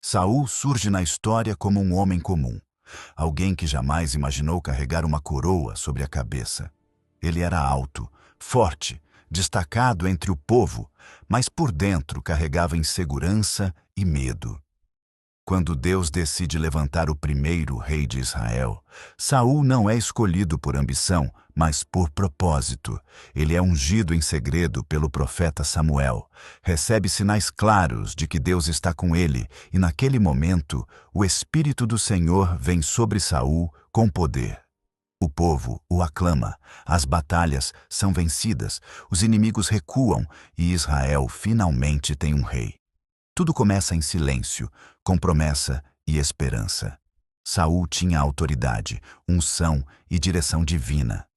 Saul surge na história como um homem comum, alguém que jamais imaginou carregar uma coroa sobre a cabeça. Ele era alto, forte, destacado entre o povo, mas por dentro carregava insegurança e medo. Quando Deus decide levantar o primeiro rei de Israel, Saul não é escolhido por ambição, mas por propósito. Ele é ungido em segredo pelo profeta Samuel, recebe sinais claros de que Deus está com ele, e naquele momento, o Espírito do Senhor vem sobre Saul com poder. O povo o aclama, as batalhas são vencidas, os inimigos recuam e Israel finalmente tem um rei. Tudo começa em silêncio, com promessa e esperança. Saul tinha autoridade, unção e direção divina.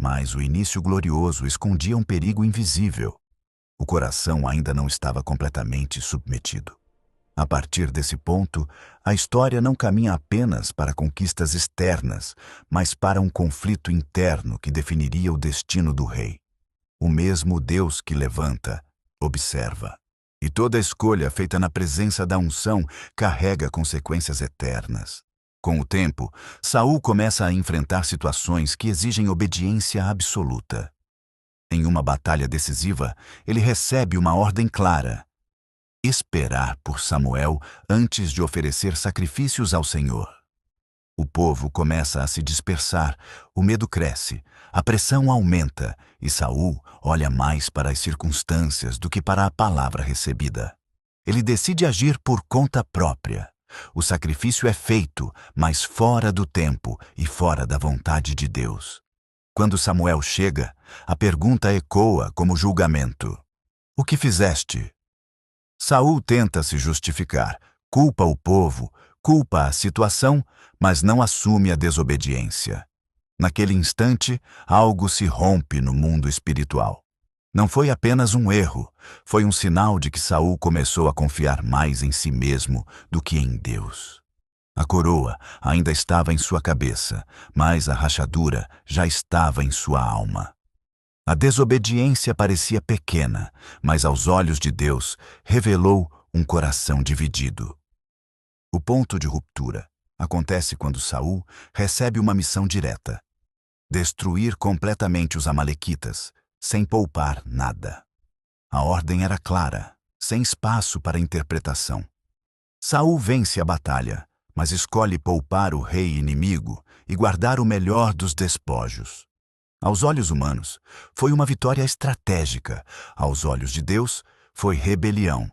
Mas o início glorioso escondia um perigo invisível. O coração ainda não estava completamente submetido. A partir desse ponto, a história não caminha apenas para conquistas externas, mas para um conflito interno que definiria o destino do rei. O mesmo Deus que levanta, observa. E toda escolha feita na presença da unção carrega consequências eternas. Com o tempo, Saul começa a enfrentar situações que exigem obediência absoluta. Em uma batalha decisiva, ele recebe uma ordem clara: esperar por Samuel antes de oferecer sacrifícios ao Senhor. O povo começa a se dispersar, o medo cresce, a pressão aumenta e Saul olha mais para as circunstâncias do que para a palavra recebida. Ele decide agir por conta própria. O sacrifício é feito, mas fora do tempo e fora da vontade de Deus. Quando Samuel chega, a pergunta ecoa como julgamento: o que fizeste? Saul tenta se justificar, culpa o povo, culpa a situação, mas não assume a desobediência. Naquele instante, algo se rompe no mundo espiritual. Não foi apenas um erro, foi um sinal de que Saul começou a confiar mais em si mesmo do que em Deus. A coroa ainda estava em sua cabeça, mas a rachadura já estava em sua alma. A desobediência parecia pequena, mas aos olhos de Deus revelou um coração dividido. O ponto de ruptura acontece quando Saul recebe uma missão direta: destruir completamente os amalequitas, sem poupar nada. A ordem era clara, sem espaço para interpretação. Saul vence a batalha, mas escolhe poupar o rei inimigo e guardar o melhor dos despojos. Aos olhos humanos, foi uma vitória estratégica. Aos olhos de Deus, foi rebelião.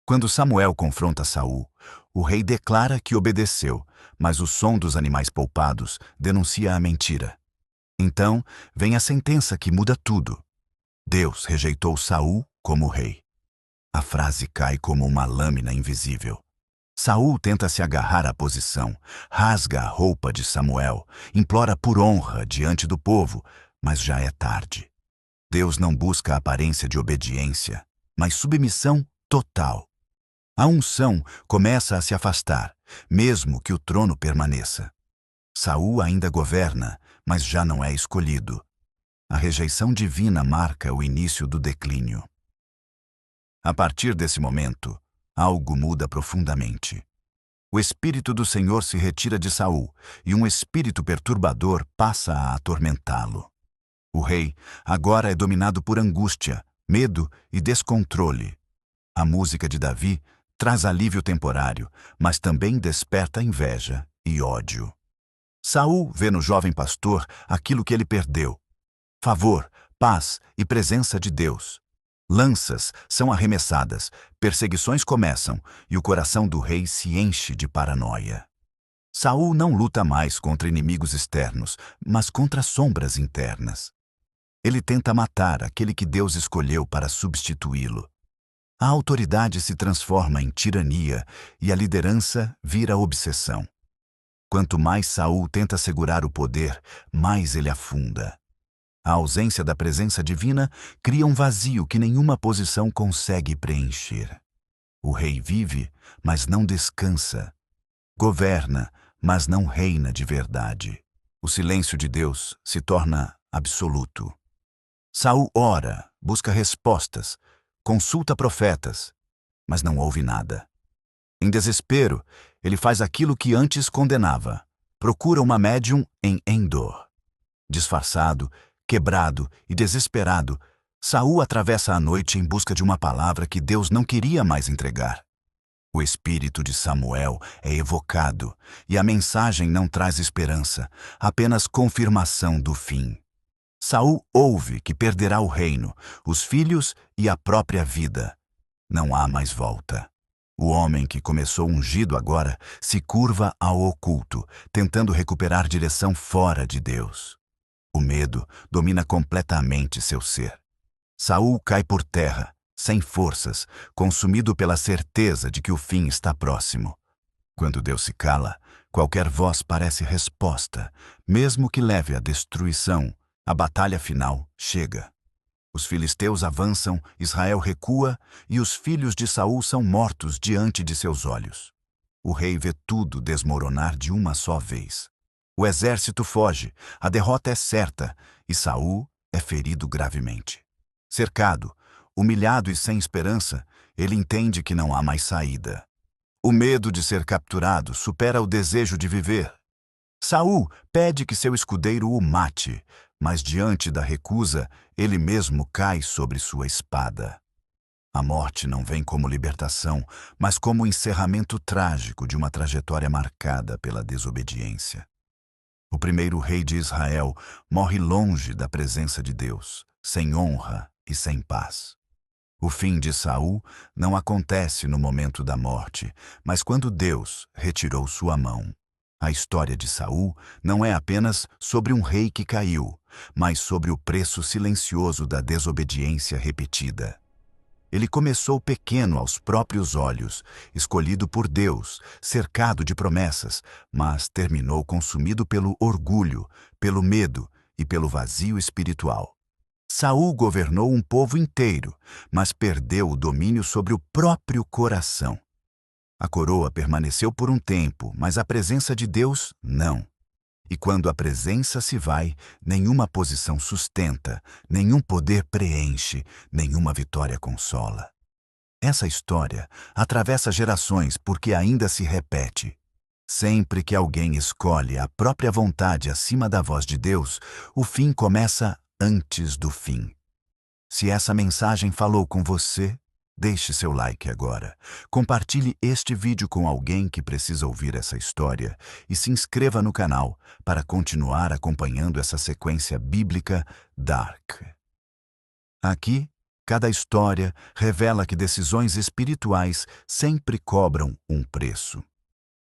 Quando Samuel confronta Saul, o rei declara que obedeceu, mas o som dos animais poupados denuncia a mentira. Então, vem a sentença que muda tudo. Deus rejeitou Saul como rei. A frase cai como uma lâmina invisível. Saul tenta se agarrar à posição, rasga a roupa de Samuel, implora por honra diante do povo, mas já é tarde. Deus não busca a aparência de obediência, mas submissão total. A unção começa a se afastar, mesmo que o trono permaneça. Saul ainda governa, mas já não é escolhido. A rejeição divina marca o início do declínio. A partir desse momento, algo muda profundamente. O Espírito do Senhor se retira de Saul e um espírito perturbador passa a atormentá-lo. O rei agora é dominado por angústia, medo e descontrole. A música de Davi traz alívio temporário, mas também desperta inveja e ódio. Saul vê no jovem pastor aquilo que ele perdeu: favor, paz e presença de Deus. Lanças são arremessadas, perseguições começam e o coração do rei se enche de paranoia. Saul não luta mais contra inimigos externos, mas contra sombras internas. Ele tenta matar aquele que Deus escolheu para substituí-lo. A autoridade se transforma em tirania e a liderança vira obsessão. Quanto mais Saul tenta segurar o poder, mais ele afunda. A ausência da presença divina cria um vazio que nenhuma posição consegue preencher. O rei vive, mas não descansa. Governa, mas não reina de verdade. O silêncio de Deus se torna absoluto. Saul ora, busca respostas, consulta profetas, mas não ouve nada. Em desespero, ele faz aquilo que antes condenava. Procura uma médium em Endor. Disfarçado, quebrado e desesperado, Saul atravessa a noite em busca de uma palavra que Deus não queria mais entregar. O espírito de Samuel é evocado e a mensagem não traz esperança, apenas confirmação do fim. Saul ouve que perderá o reino, os filhos e a própria vida. Não há mais volta. O homem que começou ungido agora se curva ao oculto, tentando recuperar direção fora de Deus. O medo domina completamente seu ser. Saul cai por terra, sem forças, consumido pela certeza de que o fim está próximo. Quando Deus se cala, qualquer voz parece resposta, mesmo que leve à destruição. A batalha final chega. Os filisteus avançam, Israel recua e os filhos de Saul são mortos diante de seus olhos. O rei vê tudo desmoronar de uma só vez. O exército foge, a derrota é certa e Saul é ferido gravemente. Cercado, humilhado e sem esperança, ele entende que não há mais saída. O medo de ser capturado supera o desejo de viver. Saul pede que seu escudeiro o mate, mas diante da recusa, ele mesmo cai sobre sua espada. A morte não vem como libertação, mas como o encerramento trágico de uma trajetória marcada pela desobediência. O primeiro rei de Israel morre longe da presença de Deus, sem honra e sem paz. O fim de Saul não acontece no momento da morte, mas quando Deus retirou sua mão. A história de Saul não é apenas sobre um rei que caiu, mas sobre o preço silencioso da desobediência repetida. Ele começou pequeno aos próprios olhos, escolhido por Deus, cercado de promessas, mas terminou consumido pelo orgulho, pelo medo e pelo vazio espiritual. Saul governou um povo inteiro, mas perdeu o domínio sobre o próprio coração. A coroa permaneceu por um tempo, mas a presença de Deus não. E quando a presença se vai, nenhuma posição sustenta, nenhum poder preenche, nenhuma vitória consola. Essa história atravessa gerações porque ainda se repete. Sempre que alguém escolhe a própria vontade acima da voz de Deus, o fim começa antes do fim. Se essa mensagem falou com você, deixe seu like agora. Compartilhe este vídeo com alguém que precisa ouvir essa história e se inscreva no canal para continuar acompanhando essa sequência bíblica Dark. Aqui, cada história revela que decisões espirituais sempre cobram um preço.